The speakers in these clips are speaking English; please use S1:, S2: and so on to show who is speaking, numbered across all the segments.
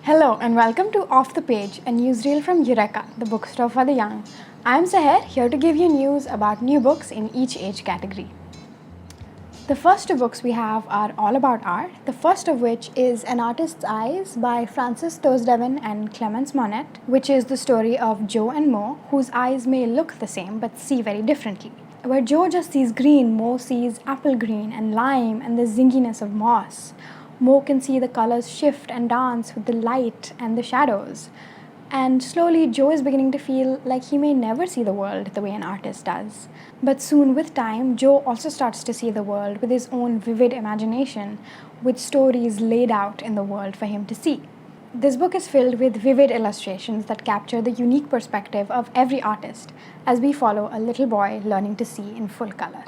S1: Hello and welcome to Off the Page, a newsreel from Eureka, the bookstore for the young. I'm Sahar, here to give you news about new books in each age category. The first two books we have are all about art, the first of which is An Artist's Eyes by Frances Tosdevin and Clemence Monet, which is the story of Joe and Mo, whose eyes may look the same but see very differently. Where Joe just sees green, Mo sees apple green and lime and the zinginess of moss. Mo can see the colors shift and dance with the light and the shadows. And slowly, Joe is beginning to feel like he may never see the world the way an artist does. But soon, with time, Joe also starts to see the world with his own vivid imagination, with stories laid out in the world for him to see. This book is filled with vivid illustrations that capture the unique perspective of every artist as we follow a little boy learning to see in full color.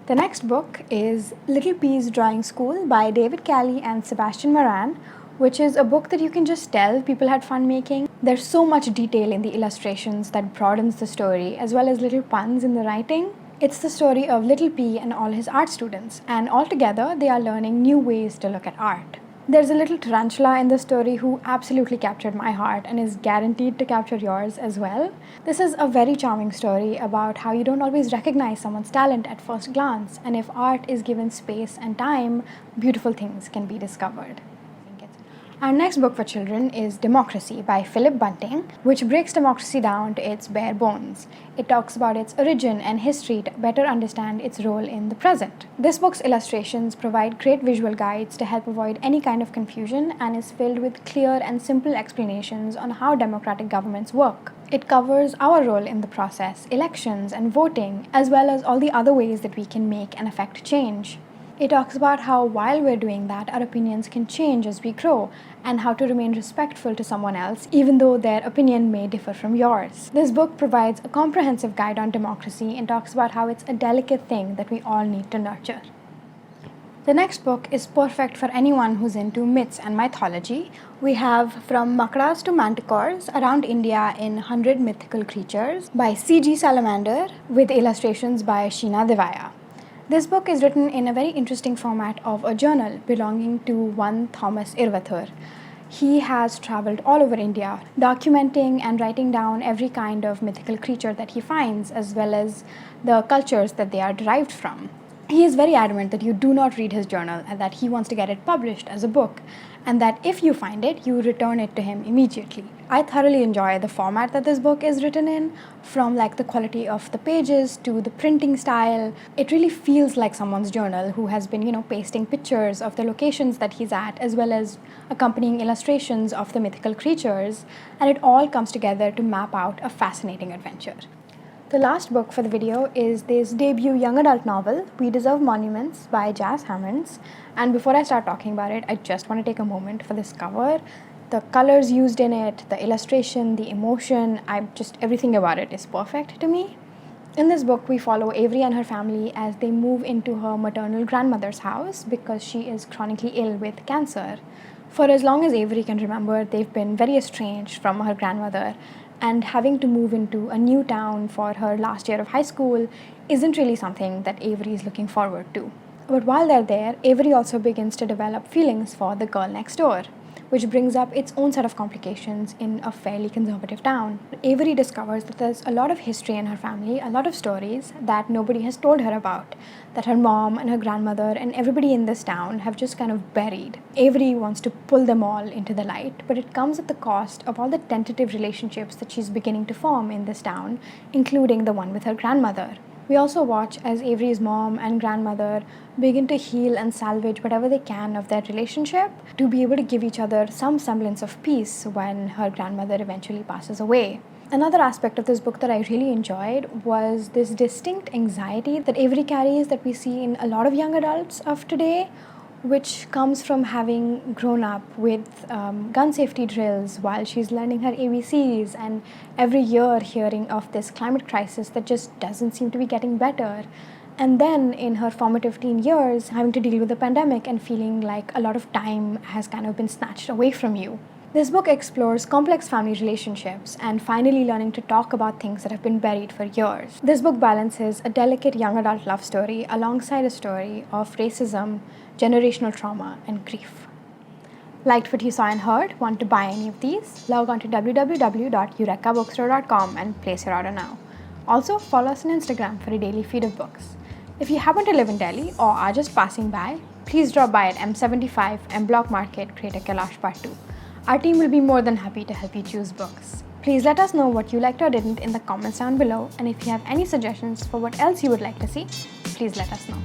S1: The next book is Little Pea's Drawing School by David Cali and Sebastian Moran, which is a book that you can just tell people had fun making. There's so much detail in the illustrations that broadens the story, as well as little puns in the writing. It's the story of Little P and all his art students, and altogether they are learning new ways to look at art. There's a little tarantula in the story who absolutely captured my heart and is guaranteed to capture yours as well. This is a very charming story about how you don't always recognize someone's talent at first glance, and if art is given space and time, beautiful things can be discovered. Our next book for children is Democracy by Philip Bunting, which breaks democracy down to its bare bones. It talks about its origin and history to better understand its role in the present. This book's illustrations provide great visual guides to help avoid any kind of confusion and is filled with clear and simple explanations on how democratic governments work. It covers our role in the process, elections and voting, as well as all the other ways that we can make and affect change. It talks about how while we're doing that, our opinions can change as we grow, and how to remain respectful to someone else, even though their opinion may differ from yours. This book provides a comprehensive guide on democracy and talks about how it's a delicate thing that we all need to nurture. The next book is perfect for anyone who's into myths and mythology. We have From Makras to Manticores, Around India in 100 Mythical Creatures by C.G. Salamander, with illustrations by Sheena Devaya. This book is written in a very interesting format of a journal belonging to one Thomas Irvathur. He has traveled all over India, documenting and writing down every kind of mythical creature that he finds, as well as the cultures that they are derived from. He is very adamant that you do not read his journal and that he wants to get it published as a book, and that if you find it, you return it to him immediately. I thoroughly enjoy the format that this book is written in, from like the quality of the pages to the printing style. It really feels like someone's journal who has been, pasting pictures of the locations that he's at, as well as accompanying illustrations of the mythical creatures, and it all comes together to map out a fascinating adventure. The last book for the video is this debut young adult novel, We Deserve Monuments by Jas Hammonds. And before I start talking about it, I just want to take a moment for this cover. The colors used in it, the illustration, the emotion, everything about it is perfect to me. In this book, we follow Avery and her family as they move into her maternal grandmother's house because she is chronically ill with cancer. For as long as Avery can remember, they've been very estranged from her grandmother, and having to move into a new town for her last year of high school isn't really something that Avery is looking forward to. But while they're there, Avery also begins to develop feelings for the girl next door, which brings up its own set of complications in a fairly conservative town. Avery discovers that there's a lot of history in her family, a lot of stories that nobody has told her about, that her mom and her grandmother and everybody in this town have just kind of buried. Avery wants to pull them all into the light, but it comes at the cost of all the tentative relationships that she's beginning to form in this town, including the one with her grandmother. We also watch as Avery's mom and grandmother begin to heal and salvage whatever they can of their relationship to be able to give each other some semblance of peace when her grandmother eventually passes away. Another aspect of this book that I really enjoyed was this distinct anxiety that Avery carries that we see in a lot of young adults of today, which comes from having grown up with gun safety drills while she's learning her ABCs, and every year hearing of this climate crisis that just doesn't seem to be getting better. And then in her formative teen years, having to deal with the pandemic and feeling like a lot of time has kind of been snatched away from you. This book explores complex family relationships and finally learning to talk about things that have been buried for years. This book balances a delicate young adult love story alongside a story of racism, generational trauma, and grief. Liked what you saw and heard? Want to buy any of these? Log on to www.eurekabookstore.com and place your order now. Also, follow us on Instagram for a daily feed of books. If you happen to live in Delhi or are just passing by, please drop by at M75 M Block Market, Greater Kailash Part 2. Our team will be more than happy to help you choose books. Please let us know what you liked or didn't in the comments down below, and if you have any suggestions for what else you would like to see, please let us know.